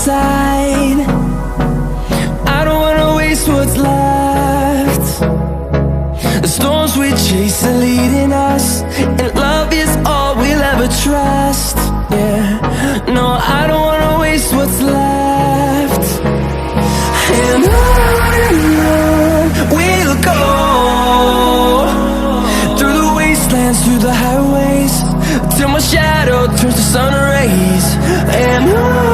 inside. I don't wanna waste what's left. The storms we chase are leading us, and love is all we'll ever trust. Yeah, no, I don't wanna waste what's left. And on we'll go, through the wastelands, through the highways, till my shadow turns to sun rays. And on